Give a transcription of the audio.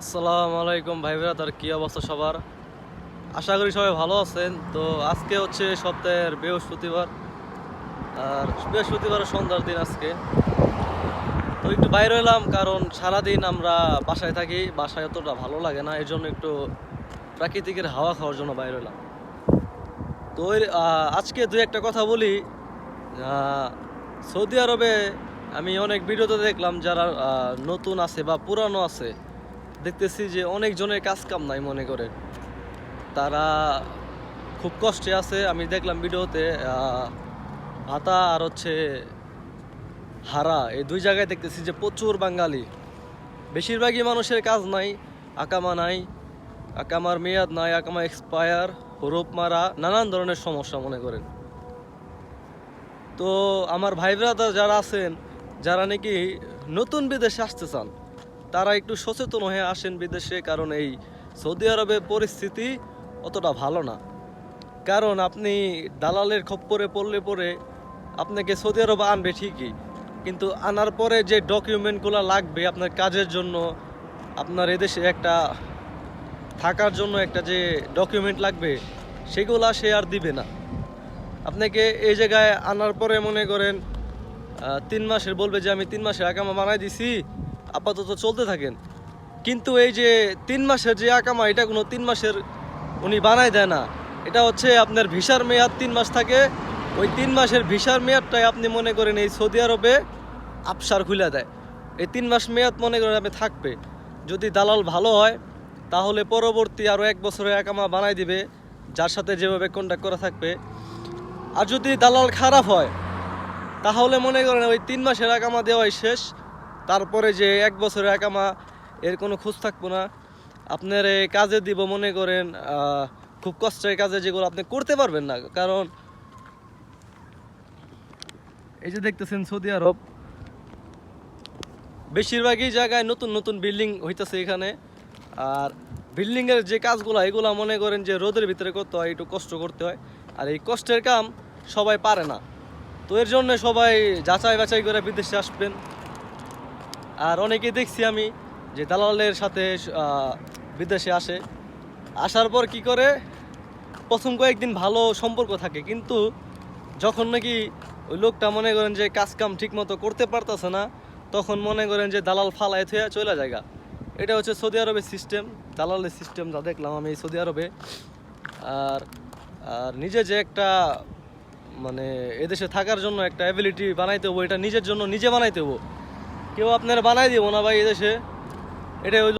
আসসালামু আলাইকুম ভাই ব্রাদার, কি অবস্থা সবার? আশা করি সবাই ভালো আছেন। তো আজকে হচ্ছে সপ্তাহের বৃহস্পতিবার, আর বৃহস্পতিবারের সন্ধ্যার দিন আজকে। তো একটু বাইরে এলাম, কারণ সারাদিন আমরা বাসায় থাকি, বাসায় অতটা ভালো লাগে না, এর জন্য একটু প্রাকৃতিকের হাওয়া খাওয়ার জন্য বাইরে এলাম। তো আজকে দুই একটা কথা বলি। সৌদি আরবে আমি অনেক ভিডিওতে দেখলাম, যারা নতুন আছে বা পুরানো আছে, দেখতেছি যে অনেকজনের কাজ কাম নাই, মনে করে তারা খুব কষ্টে আছে। আমি দেখলাম ভিডিওতে ভাতা আর হচ্ছে হারা, এই দুই জায়গায় দেখতেছি যে প্রচুর বাঙালি। বেশিরভাগই মানুষের কাজ নাই, আকামা নাই, আকামার মেয়াদ নাই, আকামা এক্সপায়ার, হরুপ মারা, নানান ধরনের সমস্যা মনে করেন। তো আমার ভাই ব্রাদার যারা আছেন, যারা নাকি নতুন বিদেশে আসতে চান, তারা একটু সচেতন হয়ে আসেন বিদেশে, কারণ এই সৌদি আরবের পরিস্থিতি অতটা ভালো না। কারণ আপনি দালালের খপ্পরে পড়লে আপনাকে সৌদি আরব আনবে ঠিকই, কিন্তু আনার পরে যে ডকুমেন্টগুলো লাগবে আপনার কাজের জন্য, আপনার এদেশে একটা থাকার জন্য একটা যে ডকুমেন্ট লাগবে, সেগুলা সে আর দিবে না আপনাকে। এই জায়গায় আনার পরে মনে করেন 3 মাসের বলবে যে আমি 3 মাসের আকামা বানাই দিছি, আপাতত চলতে থাকেন। কিন্তু এই যে 3 মাসের যে আকামা, এটা কোনো 3 মাসের উনি বানাই দেয় না। এটা হচ্ছে আপনার ভিসার মেয়াদ 3 মাস থাকে, ওই 3 মাসের ভিসার মেয়াদটাই আপনি মনে করেন এই সৌদি আরবে আবসার খুলে দেয়। এই 3 মাস মেয়াদ মনে করেন আপনি থাকবে। যদি দালাল ভালো হয় তাহলে পরবর্তী আরও 1 বছরের আকামা বানাই দিবে, যার সাথে যেভাবে কন্ট্যাক্ট করা থাকবে। আর যদি দালাল খারাপ হয় তাহলে মনে করেন ওই 3 মাসের আকামা দেওয়াই শেষ। তারপরে যে 1 বছরের আকামা, এর কোনো খোঁজ থাকবো না। আপনার এই কাজে দিব মনে করেন খুব কষ্টের কাজে, যেগুলো আপনি করতে পারবেন না। কারণ এই যে দেখতেছেন সৌদি আরব বেশিরভাগই জায়গায় নতুন নতুন বিল্ডিং হইতেছে এখানে। আর বিল্ডিংয়ের যে কাজগুলো, এগুলো মনে করেন যে রোদের ভিতরে করতে হয়, একটু কষ্ট করতে হয়। আর এই কষ্টের কাম সবাই পারে না। তো এর জন্য সবাই যাচাই বাছাই করে বিদেশে আসবেন। আর অনেকেই দেখছি আমি যে দালালের সাথে বিদেশে আসে, আসার পর কি করে, প্রথম কয়েকদিন ভালো সম্পর্ক থাকে, কিন্তু যখন নাকি ওই লোকটা মনে করেন যে কাজ কাম ঠিক মতো করতে পারতেছে না, তখন মনে করেন যে দালাল ফালায় থুয়ে চলে জায়গা। এটা হচ্ছে সৌদি আরবের সিস্টেম, দালালের সিস্টেম যা দেখলাম আমি সৌদি আরবে। আর আর নিজে যে একটা মানে এদেশে থাকার জন্য একটা অ্যাবিলিটি বানাইতে হবো, এটা নিজের জন্য নিজে বানাইতে হবো, কেউ আপনার বানাই দিব না ভাই এদেশে। এটাই হইল